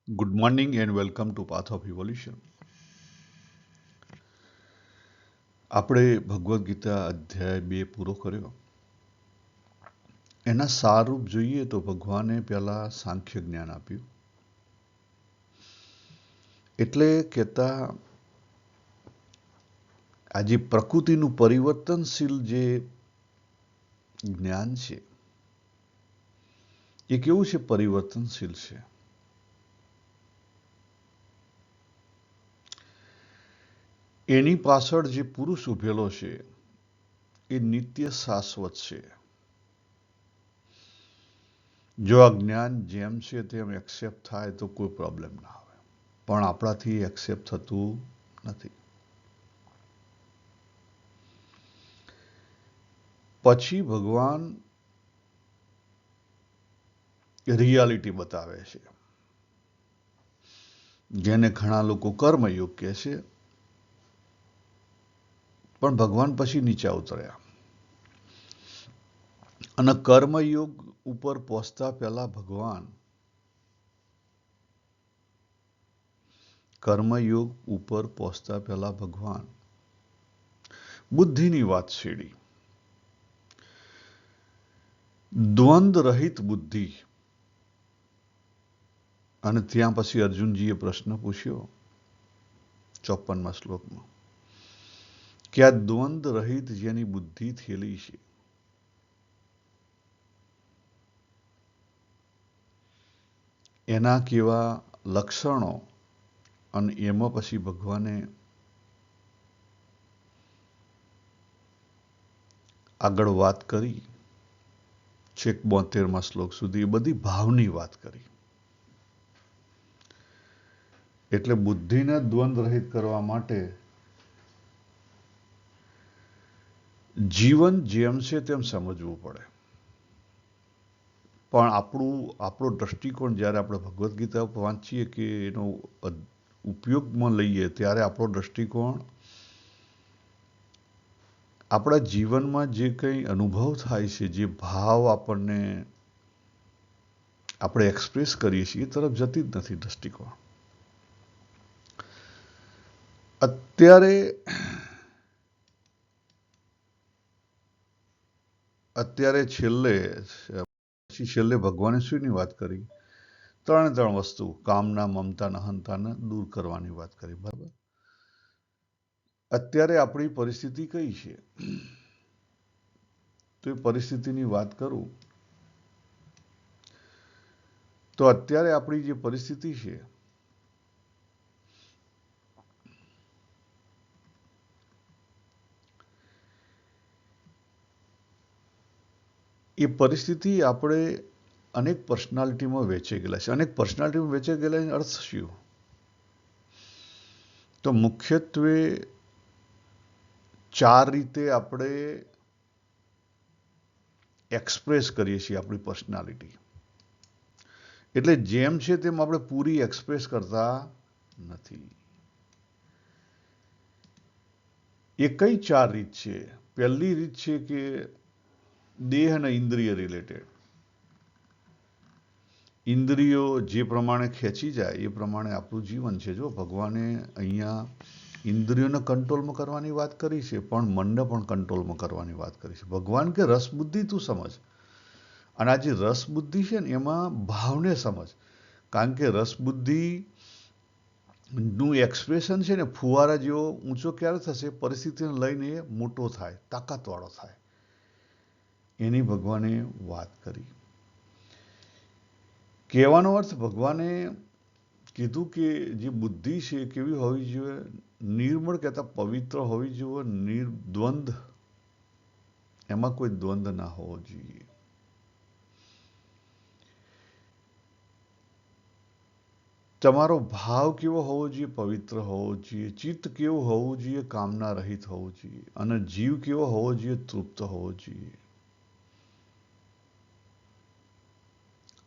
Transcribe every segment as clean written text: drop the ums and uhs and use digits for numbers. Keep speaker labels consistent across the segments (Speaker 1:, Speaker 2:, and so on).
Speaker 1: Good morning and welcome to Path of Evolution. આપણે ભગવદ્ ગીતા અધ્યાય 2 પૂરો કર્યો. એના સારરૂપ જોઈએ તો ભગવાને પહેલા સાંખ્ય જ્ઞાન આપ્યું. એટલે કહેતા આ જે પ્રકૃતિનું પરિવર્તનશીલ જે જ્ઞાન છે એ કેવું છે? પરિવર્તનશીલ છે. એની પાછળ જે પુરુષ ઉભેલો છે એ નિત્ય શાશ્વત છે. જો આ જ્ઞાન જેમ છે તેમ એક્સેપ્ટ થાય તો કોઈ પ્રોબ્લેમ ના આવે, પણ આપણાથી એક્સેપ્ટ થતું નથી. પછી ભગવાન રિયાલિટી બતાવે છે, જેને ઘણા લોકો કર્મયોગ કહે છે, પણ ભગવાન પછી નીચે ઉતર્યા અને કર્મયોગ ઉપર પહોંચતા પહેલા ભગવાન બુદ્ધિની વાત છેડી. દ્વંદ્વ રહિત બુદ્ધિ. અને ત્યાં પછી અર્જુનજીએ પ્રશ્ન પૂછ્યો 54મા શ્લોકમાં કે આ દ્વંદ્વ રહિત જેની બુદ્ધિ થયેલી છે એના કેવા લક્ષણો, અને એમાં પછી ભગવાને આગળ વાત કરી છેક 72મા શ્લોક સુધી. એ બધી ભાવની વાત કરી. એટલે બુદ્ધિને દ્વંદ્વ રહિત કરવા માટે જીવન જેમ છે તેમ સમજવું પડે. પણ આપણો દ્રષ્ટિકોણ જ્યારે આપણે ભગવદ્ ગીતા વાંચીએ કે એનો ઉપયોગમાં લઈએ ત્યારે આપણો દ્રષ્ટિકોણ આપણા જીવનમાં જે કંઈ અનુભવ થાય છે, જે ભાવ આપણે એક્સપ્રેસ કરીએ છીએ એ તરફ જતી જ નથી દ્રષ્ટિકોણ. અત્યારે છેલ્લે ભગવાને શેની વાત કરી? ત્રણ વસ્તુ, કામના, મમતા, અહંતાને દૂર કરવાની વાત કરી. બરાબર. અત્યારે આપણી પરિસ્થિતિ કઈ છે? તો એ પરિસ્થિતિની વાત કરું તો અત્યારે આપણી જે પરિસ્થિતિ છે એ પરિસ્થિતિ આપણે અનેક પર્સનાલિટીમાં વહેંચાઈ ગયેલા છે. અનેક પર્સનાલિટીમાં વહેંચાઈ ગયેલા અર્થ શું? તો મુખ્યત્વે 4 રીતે આપણે એક્સપ્રેસ કરીએ છીએ આપણી પર્સનાલિટી. એટલે જેમ છે તેમ આપણે પૂરી એક્સપ્રેસ કરતા નથી. એ કઈ 4 રીત છે? પહેલી રીત છે કે દેહ અને ઇન્દ્રિય રિલેટેડ. ઇન્દ્રિયો જે પ્રમાણે ખેંચી જાય એ પ્રમાણે આપણું જીવન છે. જો ભગવાને અહીંયા ઇન્દ્રિયોને કંટ્રોલમાં કરવાની વાત કરી છે, પણ મનને પણ કંટ્રોલમાં કરવાની વાત કરી છે. ભગવાન કે રસબુદ્ધિ તું સમજ. અને આ જે રસબુદ્ધિ છે ને એમાં ભાવને સમજ. કારણ કે રસબુદ્ધિનું એક્સપ્રેશન છે ને ફુવારા જેવો ઊંચો ક્યારે થશે? પરિસ્થિતિને લઈને એ મોટો થાય, તાકાતવાળો થાય. એની ભગવાને વાત કરી. કહેવાનો અર્થ ભગવાને કીધું કે જે બુદ્ધિ છે એ કેવી હોવી જોઈએ? નિર્મળ કહેતા પવિત્ર હોવી જોઈએ, નિર્દ્વંદ. એમાં કોઈ દ્વંદ્વ ના હોવો જોઈએ. તમારો ભાવ કેવો હોવો જોઈએ? પવિત્ર હોવો જોઈએ. ચિત્ત કેવું હોવું જોઈએ? કામના રહિત હોવું જોઈએ. અને જીવ કેવો હોવો જોઈએ? તૃપ્ત હોવો જોઈએ.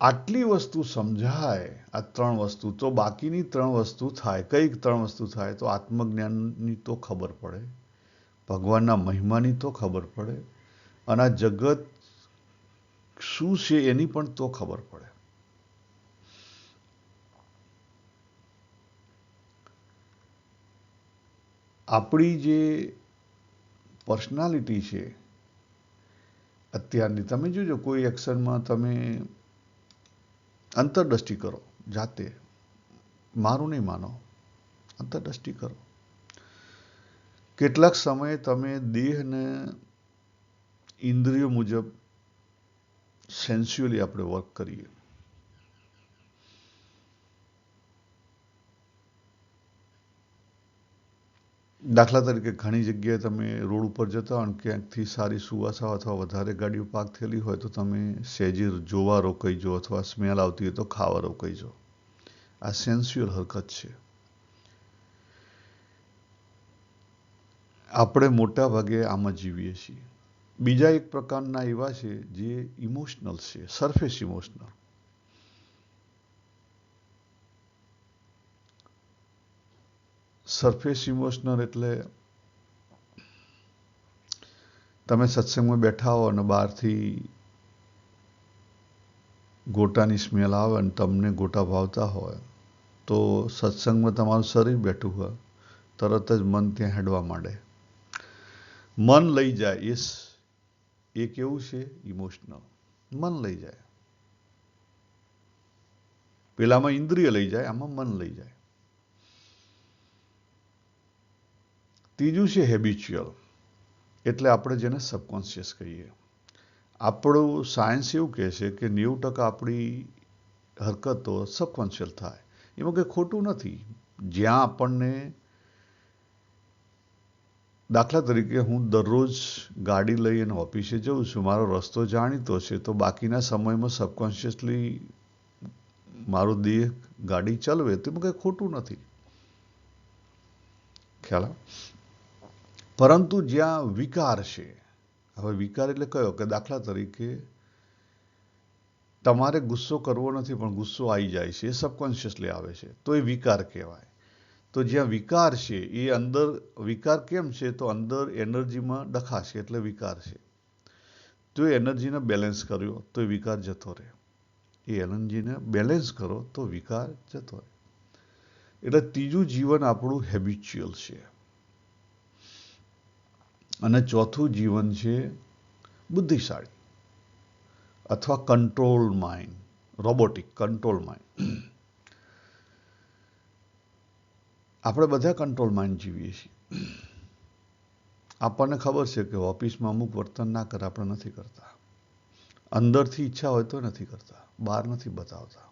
Speaker 1: આટલી વસ્તુ સમજાય, આ 3 વસ્તુ, તો બાકીની 3 વસ્તુ થાય. કઈ 3 વસ્તુ થાય? તો આત્મજ્ઞાનની તો ખબર પડે, ભગવાનના મહિમાની તો ખબર પડે, અને આ જગત શું છે એની પણ તો ખબર પડે. આપણી જે પર્સનાલિટી છે અત્યારની, તમે જોજો કોઈ એક્શનમાં તમે અંતરદ્રષ્ટિ કરો જાતે, મારું નહીં માનો, અંતરદ્રષ્ટિ કરો. કેટલાક સમયે તમે દેહને ઇન્દ્રિયો મુજબ સેન્સ્યુઅલી આપણે વર્ક કરીએ. દાખલા તરીકે ઘણી જગ્યાએ તમે રોડ ઉપર જતા હો અને ક્યાંકથી સારી સુવાસા અથવા વધારે ગાડીઓ પાર્ક થયેલી હોય તો તમે સહેજે જોવા રોકાઈ જો અથવા સ્મેલ આવતી હોય તો ખાવા રોકાઈ જો. આ સેન્સ્યુઅલ હરકત છે. આપણે મોટા ભાગે આમ જ જીવીએ છીએ. બીજા એક પ્રકારના એવા છે જે ઇમોશનલ છે, સરફેસ ઇમોશનલ. સરફેસ ઇમોશનલ એટલે તમે સત્સંગમાં બેઠા હો અને બહારથી ગોટાની સ્મેલ આવે અને તમને ગોટા ભાવતા હોય તો સત્સંગમાં તમારું શરીર બેઠું હોય, તરત જ મન ત્યાં હેડવા માંડે. મન લઈ જાય. એ કેવું છે? ઇમોશનલ. મન લઈ જાય. પેલામાં ઇન્દ્રિય લઈ જાય, આમાં મન લઈ જાય. ત્રીજું છે હેબિચ્યુઅલ, એટલે આપણે જેને સબકોન્શિયસ કહીએ. આપણું સાયન્સ એવું કહે છે કે 90% આપણી હરકતો સબકોન્શિયસ થાય. એમાં કંઈ ખોટું નથી. જ્યાં આપણને, દાખલા તરીકે હું દરરોજ ગાડી લઈ અને ઓફિસે જઉં છું, મારો રસ્તો જાણીતો છે, તો બાકીના સમયમાં સબકોન્શિયસલી મારો દેહ ગાડી ચલાવે તો એમાં કંઈ ખોટું નથી. ખ્યાલ આવે? પરંતુ જ્યાં વિકાર છે, હવે વિકાર એટલે કયો? કે દાખલા તરીકે તમારે ગુસ્સો કરવો નથી પણ ગુસ્સો આવી જાય છે, એ સબકોન્શિયસલી આવે છે, તો એ વિકાર કહેવાય. તો જ્યાં વિકાર છે એ અંદર, વિકાર કેમ છે? તો અંદર એનર્જીમાં ડખાશે એટલે વિકાર છે. તો એ એનર્જીને બેલેન્સ કર્યો તો એ વિકાર જતો રહે. એ એનર્જીને બેલેન્સ કરો તો વિકાર જતો રહે. એટલે ત્રીજું જીવન આપણું હેબિચ્યુઅલ છે. અને ચોથું જીવન છે બુદ્ધિશાળી અથવા control mind, robotic control mind. આપણે બધા કંટ્રોલ માઇન્ડ જીવીએ છીએ. આપણને ખબર છે કે ઓફિસમાં અમુક વર્તન ના કરે, આપણે નથી કરતા. અંદરથી ઈચ્છા હોય તો નથી કરતા, બહાર નથી બતાવતા.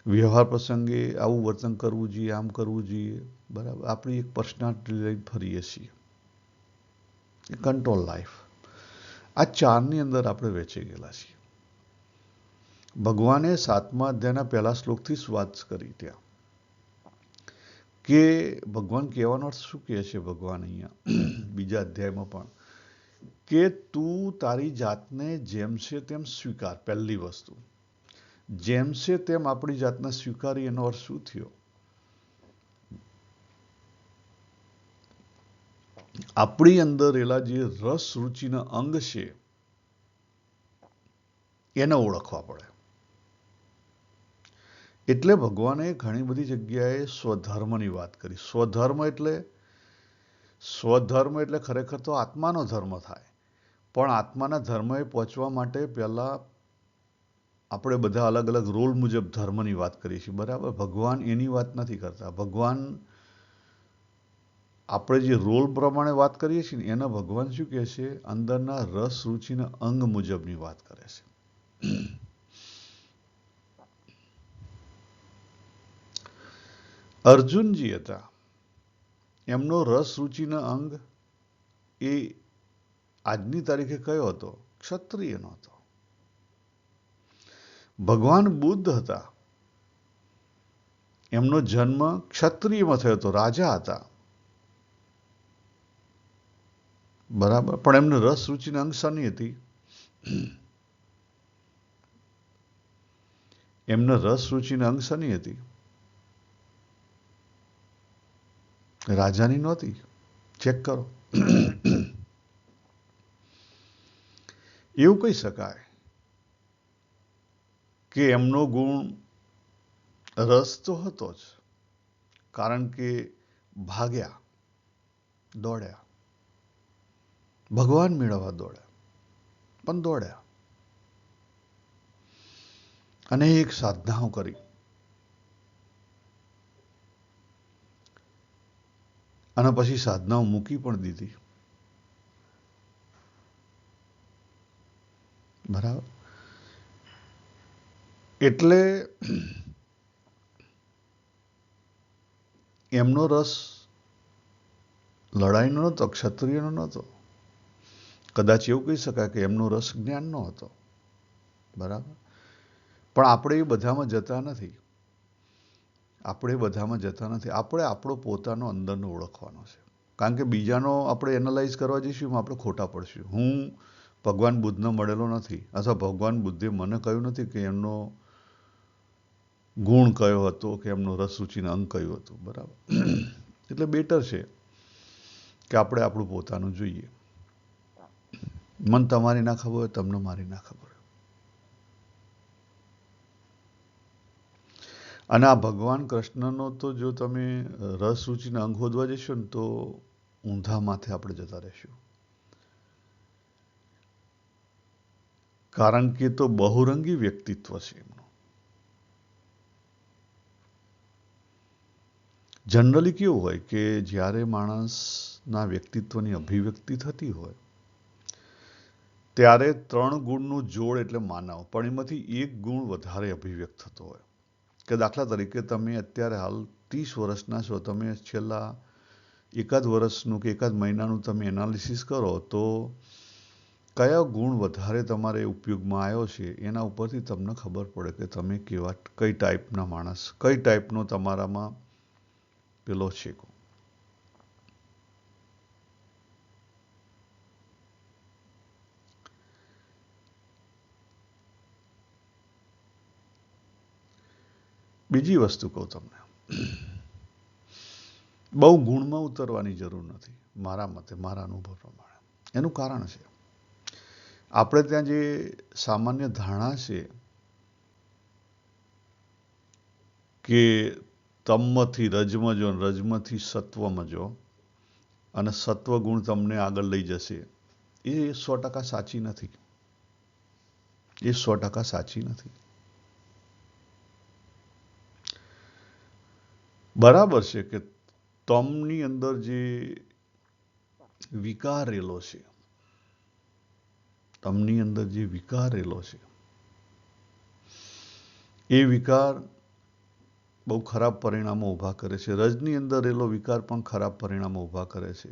Speaker 1: વ્યવહાર પ્રસંગે આવું વર્તન કરવું જોઈએ, આમ કરવું જોઈએ, બરાબર. આપણી એક પર્સનાલિટી લઈને ફરીએ છીએ. એ કંટ્રોલ લાઈફ. આ ચારની અંદર આપણે વેચાઈ ગયેલા છીએ. ભગવાને 7મા અધ્યાયના પહેલા શ્લોકથી જ વાત કરી ત્યાં કે ભગવાન કહેવાનો અર્થ શું કહે છે? ભગવાન અહીંયા બીજા અધ્યાયમાં પણ કે તું તારી જાતને જેમ છે તેમ સ્વીકાર. પહેલી વસ્તુ, જેમ છે તેમ આપણી જાતને સ્વીકારી, એનો અર્થ શું થયો? આપણી અંદર રહેલા જે રસ રુચિના અંગ છે એને ઓળખવા પડે. એટલે ભગવાને ઘણી બધી જગ્યાએ સ્વધર્મની વાત કરી. સ્વધર્મ એટલે ખરેખર તો આત્માનો ધર્મ થાય, પણ આત્માના ધર્મને પહોંચવા માટે પહેલા આપણે બધા અલગ અલગ રોલ મુજબ ધર્મની વાત કરીએ છીએ, બરાબર. ભગવાન એની વાત નથી કરતા. ભગવાન, આપણે જે રોલ પ્રમાણે વાત કરીએ છીએ ને એના ભગવાન શું કહે છે? અંદરના રસ રુચિના અંગ મુજબની વાત કરે છે. અર્જુનજી હતા, એમનો રસ રુચિના અંગ એ આજની તારીખે કયો હતો? ક્ષત્રિયનો હતો. ભગવાન બુદ્ધ હતા, એમનો જન્મ ક્ષત્રિયમાં થયો હતો, રાજા હતા, બરાબર. પણ એમને રસ રુચિના અંગ શાની હતી? એમને રસ રુચિના અંગ શાની હતી? રાજાની નહોતી. ચેક કરો. એવું કહી શકાય કે એમનો ગુણ રસ તો હતો જ, કારણ કે ભાગ્યા, દોડ્યા, ભગવાન મેળવવા દોડ્યા, પણ દોડ્યા, અનેક સાધનાઓ કરી અને પછી સાધનાઓ મૂકી પણ દીધી. બરાબર. એટલે એમનો રસ લડાઈનો નહોતો, ક્ષત્રિયનો નહોતો. કદાચ એવું કહી શકાય કે એમનો રસ જ્ઞાનનો હતો. બરાબર. પણ આપણે એ બધામાં જતા નથી. આપણે આપણો પોતાનો અંદરનો ઓળખવાનો છે. કારણ કે બીજાનો આપણે એનાલાઇઝ કરવા જઈશું આપણે ખોટા પડશું. હું ભગવાન બુદ્ધનો મળેલો નથી, અથવા ભગવાન બુદ્ધે મને કહ્યું નથી કે એમનો ગુણ કયો હતો કે એમનો રસ રુચિનો અંગ કયો હતો. બરાબર. એટલે બેટર છે કે આપણે આપણું પોતાનું જોઈએ. મન તમારી ના ખબર હોય, તમને મારી ના ખબર હોય. અને આ ભગવાન કૃષ્ણનો તો જો તમે રસ રુચિના અંગ શોધવા જશો ને તો ઊંધા માથે આપણે જતા રહીશું. કારણ કે તો બહુરંગી વ્યક્તિત્વ છે એમનું. જનરલી કેવું હોય કે જ્યારે માણસના વ્યક્તિત્વની અભિવ્યક્તિ થતી હોય ત્યારે 3 ગુણનું જોડ એટલે માનવ, પણ એમાંથી એક ગુણ વધારે અભિવ્યક્ત થતો હોય. કે દાખલા તરીકે તમે અત્યારે હાલ 30 વર્ષના છો, તમે છેલ્લા એકાદ વર્ષનું કે એકાદ મહિનાનું તમે એનાલિસિસ કરો તો કયા ગુણ વધારે તમારે ઉપયોગમાં આવ્યો છે એના ઉપરથી તમને ખબર પડે કે તમે કઈ ટાઈપના માણસ, કઈ ટાઈપનો તમારામાં પેલો છે. બીજી વસ્તુ કહું તમને, બહુ ગુણમાં ઉતરવાની જરૂર નથી મારા મતે, મારા અનુભવ પ્રમાણે. એનું કારણ છે આપણે ત્યાં જે સામાન્ય ધારણા છે કે તમથી રજમાં જો, રજમાંથી સત્વમાં જો, અને સત્વ ગુણ તમને આગળ લઈ જશે, એ 100% સાચી નથી. એ 100% સાચી નથી. બરાબર છે કે તમની અંદર જે વિકાર રહેલો છે, તમની અંદર જે વિકાર રહેલો છે એ વિકાર બહુ ખરાબ પરિણામો ઊભા કરે છે. રજની અંદર રહેલો વિકાર પણ ખરાબ પરિણામો ઊભા કરે છે.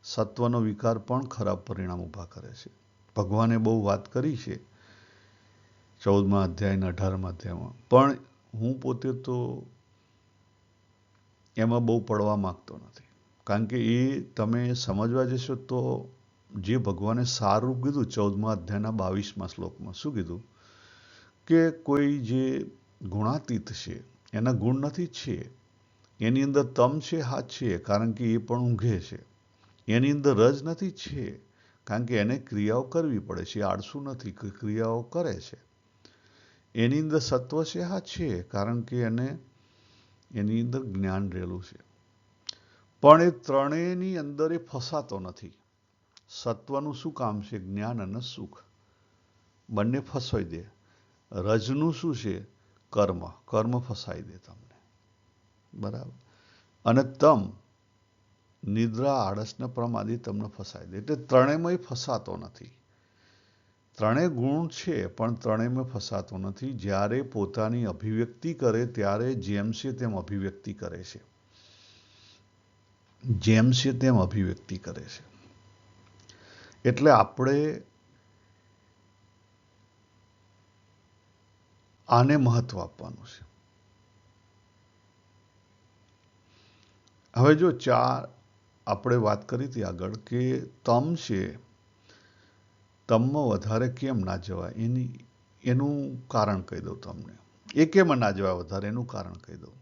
Speaker 1: સત્વનો વિકાર પણ ખરાબ પરિણામ ઊભા કરે છે. ભગવાને બહુ વાત કરી છે 14મા અધ્યાય અને 18મા અધ્યાયમાં, પણ હું પોતે તો એમાં બહુ પડવા માંગતો નથી. કારણ કે એ તમે સમજવા જશો તો જે ભગવાને સારું કીધું 14મા અધ્યાયના 22મા શ્લોકમાં, શું કીધું કે કોઈ જે ગુણાતીત છે એના ગુણ નથી, છે એની અંદર તમ છે, હા છે, કારણ કે એ પણ ઊંઘે છે. એની અંદર રજ નથી, છે કારણ કે એને ક્રિયાઓ કરવી પડે છે, આળસુ નથી, ક્રિયાઓ કરે છે. એની અંદર સત્વ છે, હા છે, કારણ કે એની અંદર જ્ઞાન રહેલું છે. પણ એ ત્રણેયની અંદર એ ફસાતો નથી. સત્વનું શું કામ છે? જ્ઞાન અને સુખ. બંને ફસાઈ દે. રજનું શું છે? કર્મ. કર્મ ફસાઈ દે તમને. બરાબર. અને તમ નિદ્રા, આળસ ને પ્રમાદી તમને ફસાઈ દે. એટલે ત્રણેયમાં ફસાતો નથી. ત્રણેય ગુણ છે પણ ત્રણેયમાં ફસાતો નથી. જ્યારે પોતાની અભિવ્યક્તિ કરે ત્યારે જેમ છે તેમ અભિવ્યક્તિ કરે છે. જેમ છે તેમ અભિવ્યક્તિ કરે છે. એટલે આપણે આને મહત્વ આપવાનું છે. હવે જો આપણે વાત કરી હતી આગળ કે તમ છે, તમમાં વધારે કેમ ના જવાય એનું કારણ કહી દઉં તમને. એ કેમ ના જવાય વધારે એનું કારણ કહી દઉં.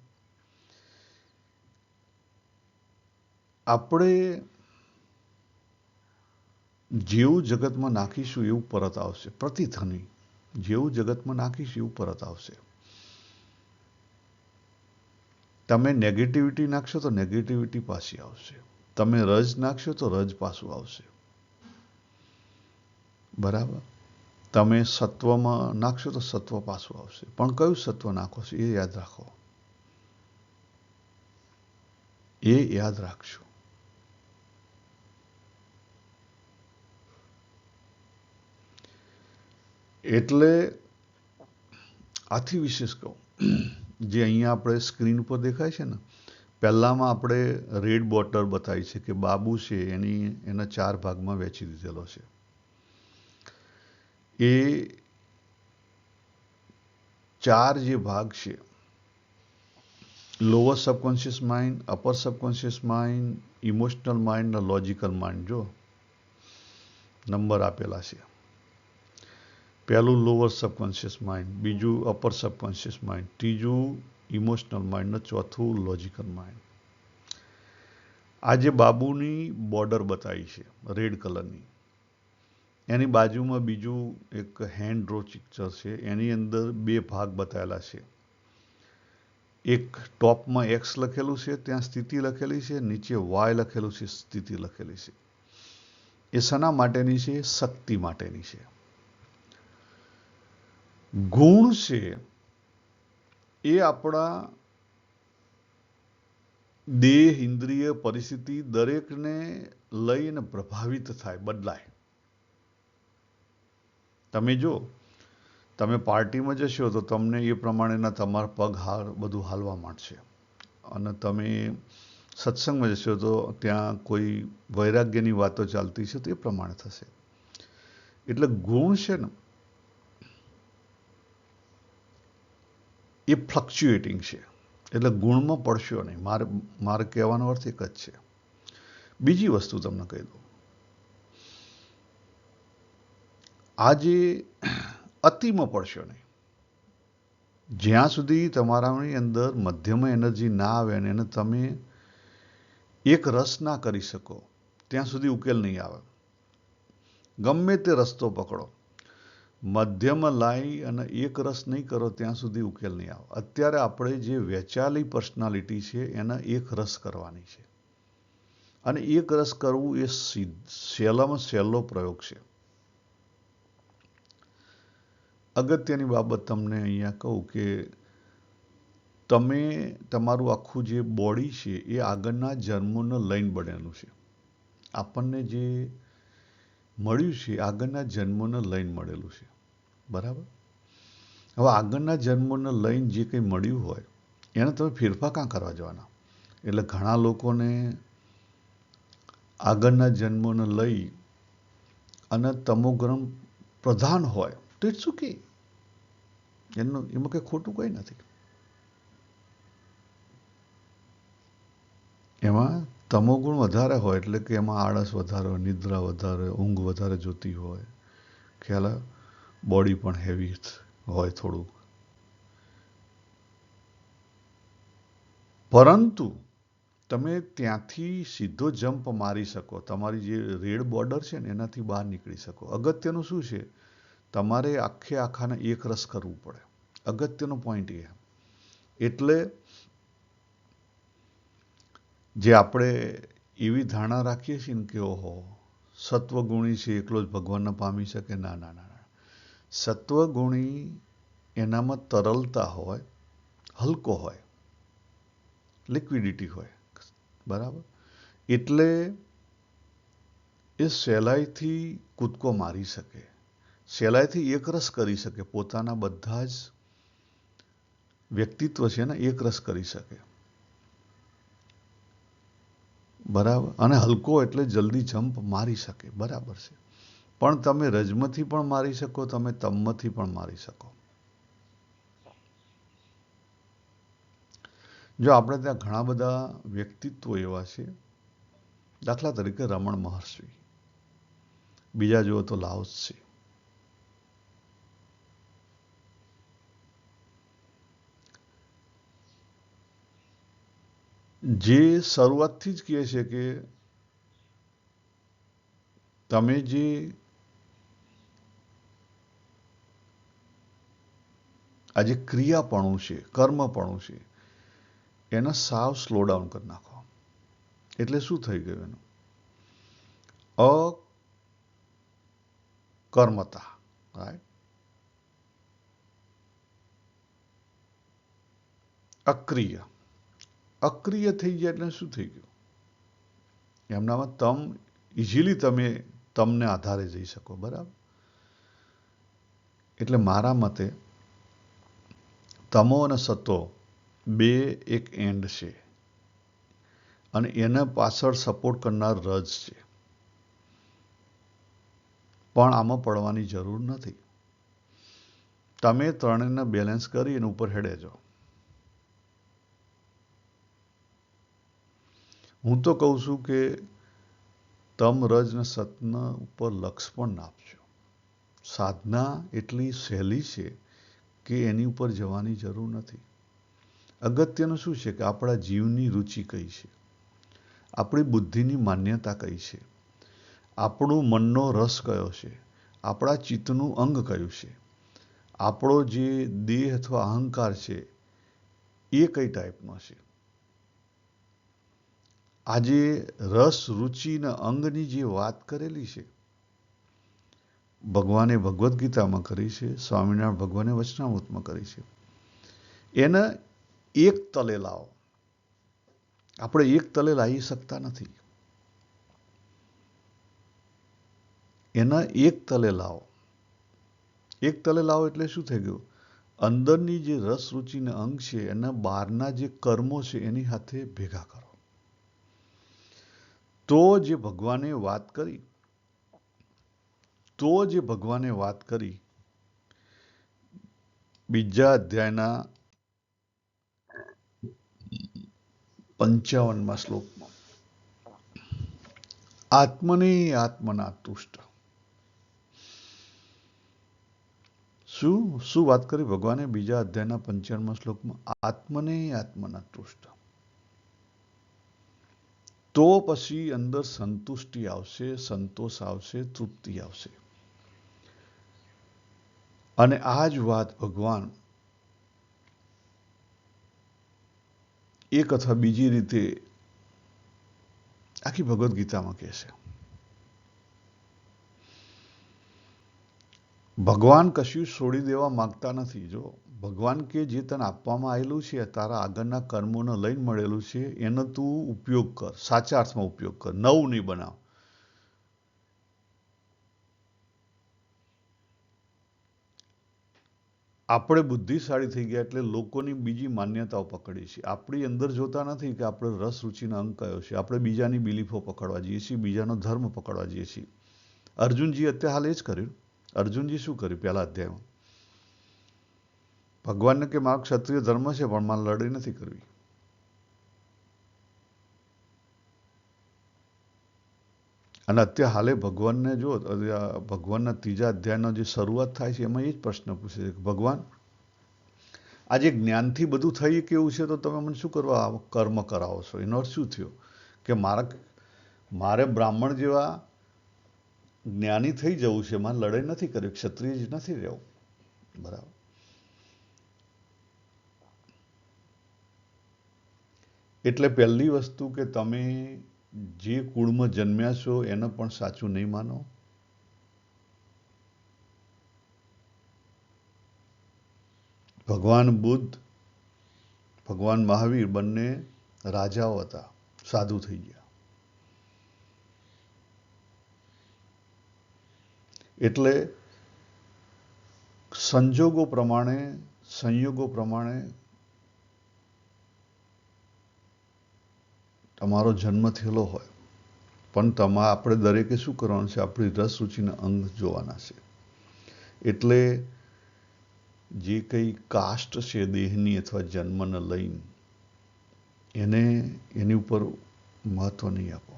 Speaker 1: આપણે જેવું જગતમાં નાખીશું એવું પરત આવશે. પ્રતિધ્વનિ. જેવું જગતમાં નાખીશું એવું પરત આવશે. તમે નેગેટિવિટી નાખશો તો નેગેટિવિટી પાછી આવશે, તમે રજ નાખશો તો રજ પાછું આવશે. બરાબર. તમે સત્વમાં નાખશો તો સત્વ પાછું આવશે. પણ કયું સત્વ નાખો છો એ યાદ રાખો, એ યાદ રાખશો. એટલે આથી વિશેષ કહું, જે અહીંયા આપણે સ્ક્રીન ઉપર દેખાય છે ને, પહેલામાં આપણે રેડ બોર્ડર બતાવી છે કે બાબુ છે એના 4 ભાગમાં વહેંચી દીધેલો છે. એ 4 જે ભાગ છે, lower subconscious mind, upper subconscious mind, emotional mind અને લોજિકલ માઇન્ડ. જો નંબર આપેલા છે, પહેલું લોઅર સબકોન્શિયસ માઇન્ડ, બીજું અપર સબકોન્શિયસ માઇન્ડ, ત્રીજું ઇમોશનલ માઇન્ડ અને ચોથું લોજિકલ માઇન્ડ. આ જે બાબુની બોર્ડર બતાવી છે રેડ કલરની, એની બાજુમાં બીજું એક હેન્ડ ડ્રો પિક્ચર છે, એની અંદર 2 ભાગ બતાવેલા છે. એક ટોપમાં એક્સ લખેલું છે, ત્યાં સ્થિતિ લખેલી છે, નીચે વાય લખેલું છે, સ્થિતિ લખેલી છે. એ શના માટેની છે? શક્તિ માટેની છે. ગુણ છે એ આપણા દેહ, ઇન્દ્રિય, પરિસ્થિતિ દરેકને લઈને પ્રભાવિત થાય, બદલાય. તમે જો તમે પાર્ટીમાં જશો તો તમને એ પ્રમાણેના તમારા પગ બધું હાલવા માંડશે, અને તમે સત્સંગમાં જશો તો ત્યાં કોઈ વૈરાગ્યની વાતો ચાલતી છે તો એ પ્રમાણે થશે. એટલે ગુણ છે ને એ ફ્લક્ચ્યુએટિંગ છે, એટલે ગુણમાં પડશો નહીં. મારે કહેવાનો અર્થ એક જ છે. બીજી વસ્તુ તમને કહી દઉં, આજે અતિમાં પડશો નહીં. જ્યાં સુધી તમારાની અંદર મધ્યમ એનર્જી ના આવે અને એને તમે એક રસ ના કરી શકો ત્યાં સુધી ઉકેલ નહીં આવે. ગમે તે રસ્તો પકડો, મધ્યમાં લાવી અને એક રસ નહીં કરો ત્યાં સુધી ઉકેલ નહીં આવે. અત્યારે આપણે જે વહેંચાયેલી પર્સનાલિટી છે એને એક રસ કરવાની છે, અને એક રસ કરવું એ સહેલામાં સહેલો પ્રયોગ છે. અગત્યની બાબત તમને અહીંયા કહું કે તમે તમારું આખું જે બોડી છે એ આગળના જન્મોને લઈને બનેલું છે. આપણને જે મળ્યું છે આગળના જન્મોને લઈને મળેલું છે. બરાબર. હવે આગળના જન્મોને લઈને જે કંઈ મળ્યું હોય એને તમે ફેરફાર કાં કરવા જવાના? એટલે ઘણા લોકોને આગળના જન્મોને લઈ અને તમોગુણ પ્રધાન હોય તો ઇટ્સ ઓકે, એમાં કંઈ ખોટું કંઈ નથી. એમાં તમોગુણ વધારે હોય એટલે કે એમાં આળસ વધારે હોય, નિદ્રા વધારે, ઊંઘ વધારે જોતી હોય, ખ્યાલ, બોડી પણ હેવી હોય થોડુંક. પરંતુ તમે ત્યાંથી સીધો જમ્પ મારી શકો, તમારી જે રેડ બોર્ડર છે ને એનાથી બહાર નીકળી શકો. અગત્યનું શું છે? તમારે આખાને એક રસ કરવું પડે. અગત્યનો પોઈન્ટ એ. એટલે જે આપણે એવી ધારણા રાખીએ છીએ ને કે ઓહો સત્વગુણી છે એકલો જ ભગવાનને પામી શકે. ના ના ના, સત્વગુણી એનામાં તરલતા હોય, હલકો હોય, લિક્વિડિટી હોય. બરાબર. એટલે એ સહેલાઈથી કૂદકો મારી શકે, સહેલાઈથી એકરસ કરી શકે, પોતાના બધા જ વ્યક્તિત્વ છે ને એકરસ કરી શકે. બરાબર. અને હલકો એટલે જલ્દી જમ્પ મારી શકે. બરાબર છે. પણ તમે રજમાંથી પણ મારી શકો, તમે તમમાંથી પણ મારી શકો. જો આપણે ત્યાં ઘણા બધા વ્યક્તિત્વો એવા છે, દાખલા તરીકે રમણ મહર્ષિ, બીજા જુઓ તો લાઓસ છે. જે શરૂઆતથી જ કહે છે કે તમે જે આજે ક્રિયાપણું છે, કર્મપણું છે, એને સાવ સ્લો ડાઉન કરી નાખો. એટલે શું થઈ ગયું એનું? અકર્મતા, રાઈટ? અક્રિય. અક્રિય થઈ ગયા એટલે શું થઈ ગયું? એમનામાં ઇઝીલી તમે તમને આધારે જઈ શકો, બરાબર? એટલે મારા મતે તમો અને સતો બે એક એન્ડ છે અને એના પાછળ સપોર્ટ કરનાર રજ છે. પણ આમાં પડવાની જરૂર નથી. તમે ત્રણેયને બેલેન્સ કરી એના ઉપર હેડે જાઓ. હું તો કહું છું કે તમ રજ ને સતના ઉપર લક્ષ પણ નાપજો. સાધના એટલી સહેલી છે કે એની ઉપર જવાની જરૂર નથી. અગત્યનું શું છે કે આપણા જીવની રુચિ કઈ છે, આપણી બુદ્ધિની માન્યતા કઈ છે, આપણું મનનો રસ કયો છે, આપણા ચિત્તનું અંગ કયું છે, આપણો જે દેહ અથવા અહંકાર છે એ કઈ ટાઈપનો છે. આજે રસ રુચિના અંગની જે વાત કરેલી છે ભગવાને ભગવદ્ ગીતામાં કરી છે, સ્વામિનારાયણ ભગવાને વચનામૃતમાં કરી છે. એને એક તલે લાવો. આપણે એક તલે લાવી શકતા નથી. એના એક તલે લાવો. એક તલે લાવો એટલે શું થઈ ગયું? અંદરની જે રસ રુચિના અંગ છે એના બહારના જે કર્મો છે એની સાથે ભેગા કરો. તો જે ભગવાને વાત કરી બીજા અધ્યાયના 55મા શ્લોકમાં, આત્મને આત્મના તુષ્ટ. શું વાત કરી ભગવાને બીજા અધ્યાયના 55મા શ્લોકમાં? આત્મને આત્મના તુષ્ટ. તો પછી અંદર સંતુષ્ટિ આવશે, સંતોષ આવશે, તૃપ્તિ આવશે. અને આ જ વાત ભગવાન એક અથવા બીજી રીતે આખી ભગવદ્ ગીતામાં કહે છે. ભગવાન કશું છોડી દેવા માંગતા નથી. જો ભગવાન કે જે તને આપવામાં આવેલું છે, તારા આગળના કર્મોને લઈને મળેલું છે, એનો તું ઉપયોગ કર, સાચા અર્થમાં ઉપયોગ કર, નવું નહીં બનાવ. આપણે બુદ્ધિશાળી થઈ ગયા એટલે લોકોની બીજી માન્યતાઓ પકડી છે. આપણી અંદર જોતા નથી કે આપણે રસ રુચિનો અંગ કયો છે. આપણે બીજાની બિલીફો પકડવા જઈએ છીએ, બીજાનો ધર્મ પકડવા જઈએ છીએ. અર્જુનજી અત્યારે હાલ એ જ કર્યું. અર્જુનજી શું કર્યું પહેલા અધ્યાયમાં? ભગવાનને કે મારો ક્ષત્રિય ધર્મ છે પણ મારે લડાઈ નથી કરવી. અને અત્યારે હાલે ભગવાનને જો ભગવાનના 3જા અધ્યાયનો જે શરૂઆત થાય છે એમાં એ જ પ્રશ્ન પૂછે છે કે ભગવાન આજે જ્ઞાનથી બધું થઈ કેવું છે તો તમે મને શું કરવા કર્મ કરાવો છો? એનો અર્થ શું થયો? કે મારે બ્રાહ્મણ જેવા જ્ઞાની થઈ જવું છે, મારે લડાઈ નથી કરવી, ક્ષત્રિય જ નથી રહેવું. બરાબર. એટલે પહેલી વસ્તુ કે તમે જે કુળમાં જન્મ્યા છો એને પણ સાચું નહીં માનો. ભગવાન બુદ્ધ, ભગવાન મહાવીર બંને રાજાઓ હતા, સાધુ થઈ ગયા. એટલે સંજોગો પ્રમાણે, સંયોગો પ્રમાણે તમારો જન્મ થયેલો હોય પણ આપણે દરેકે શું કરવાનું છે? આપણી રસ રુચિના અંગ જોવાના છે. એટલે જે કંઈ કાસ્ટ છે દેહની અથવા જન્મને લઈને એની ઉપર મહત્વ નહીં આપો.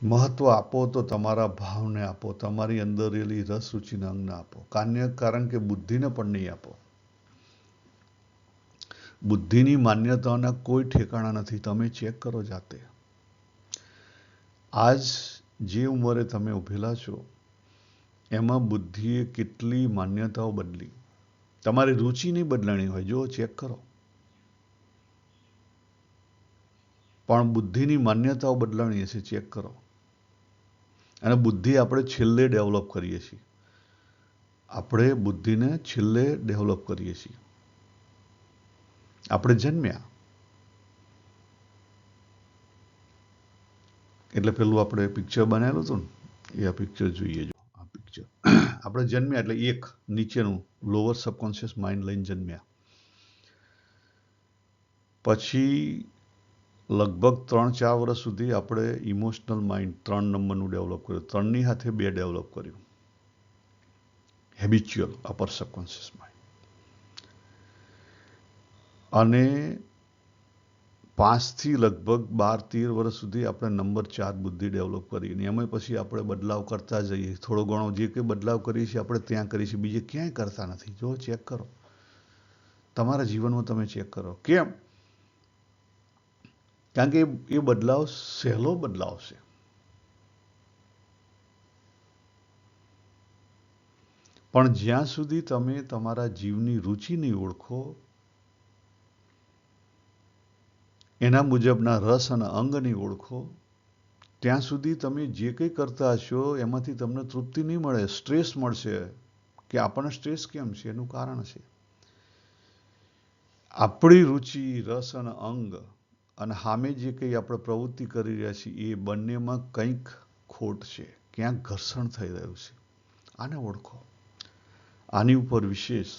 Speaker 1: મહત્વ આપો તો તમારા ભાવને આપો, તમારી અંદર રહેલી રસ રુચિના અંગને આપો. કારણ કે બુદ્ધિને પણ નહીં આપો. બુદ્ધિની માન્યતાઓના કોઈ ઠેકાણા નથી. તમે ચેક કરો જાતે. આજ જે ઉંમરે તમે ઉભેલા છો એમાં બુદ્ધિએ કેટલી માન્યતાઓ બદલી. તમારી રુચિ નહીં બદલાણી હોય, જો ચેક કરો. પણ બુદ્ધિની માન્યતાઓ બદલાણી હશે, ચેક કરો. અને બુદ્ધિ આપણે છેલ્લે ડેવલપ કરીએ છીએ. આપણે બુદ્ધિને છેલ્લે ડેવલપ કરીએ છીએ. આપણે જન્મ્યા એટલે પેલું આપણે પિક્ચર બનાવેલું હતું ને, એ આ પિક્ચર જોઈએ. જો આ પિક્ચર, આપણે જન્મ્યા એટલે એક નીચેનું લોઅર સબકોન્શિયસ માઇન્ડ લઈને જન્મ્યા. પછી લગભગ 3-4 વર્ષ સુધી આપણે ઇમોશનલ માઇન્ડ 3 નંબરનું ડેવલપ કર્યું. 3ની સાથે 2 ડેવલપ કર્યું, હેબિચ્યુઅલ અપર સબકોન્શિયસ માઇન્ડ. અને 5 થી લગભગ 12-13 વર્ષ સુધી આપણે નંબર 4 બુદ્ધિ ડેવલપ કરી. એમાં પછી આપણે બદલાવ કરતા જઈએ. થોડો ઘણો જે કંઈ બદલાવ કરીએ છીએ આપણે ત્યાં કરીએ છીએ, બીજે ક્યાંય કરતા નથી. જો ચેક કરો, તમારા જીવનમાં તમે ચેક કરો. કેમ? કારણ કે એ બદલાવ સહેલો બદલાવ છે. પણ જ્યાં સુધી તમે તમારા જીવની રુચિ નહીં ઓળખો, એના મુજબના રસ અને અંગ નહીં ઓળખો, ત્યાં સુધી તમે જે કંઈ કરતા હશો એમાંથી તમને તૃપ્તિ નહીં મળે, સ્ટ્રેસ મળશે. કે આપણને સ્ટ્રેસ કેમ છે? એનું કારણ છે આપણી રુચિ, રસ અને અંગ અને સામે જે કંઈ આપણે પ્રવૃત્તિ કરી રહ્યા છીએ એ બંનેમાં કંઈક ખોટ છે, ક્યાંક ઘર્ષણ થઈ રહ્યું છે. આને ઓળખો. આની ઉપર વિશેષ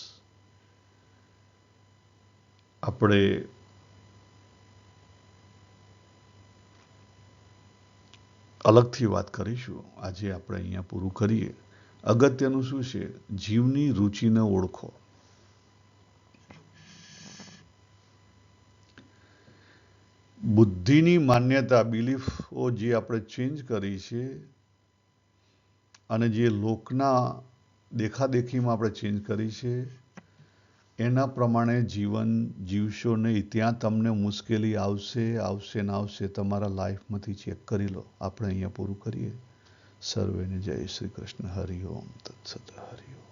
Speaker 1: આપણે અલગથી વાત કરીશું. આજે આપણે અહીંયા પૂરું કરીએ. અગત્યનું શું છે? જીવની રુચિને ઓળખો. બુદ્ધિની માન્યતા, બિલીફો જે આપણે ચેન્જ કરી છે અને જે લોકના દેખાદેખીમાં આપણે ચેન્જ કરી છે, એના પ્રમાણે જીવન જીવશો નહીં. ત્યાં તમને મુશ્કેલી આવશે, આવશે ને આવશે. તમારા લાઈફમાંથી ચેક કરી લો. આપણે અહીંયા પૂરું કરીએ. સર્વેને જય શ્રી કૃષ્ણ. હરિ ઓમ તત્સત. હરિ ઓમ.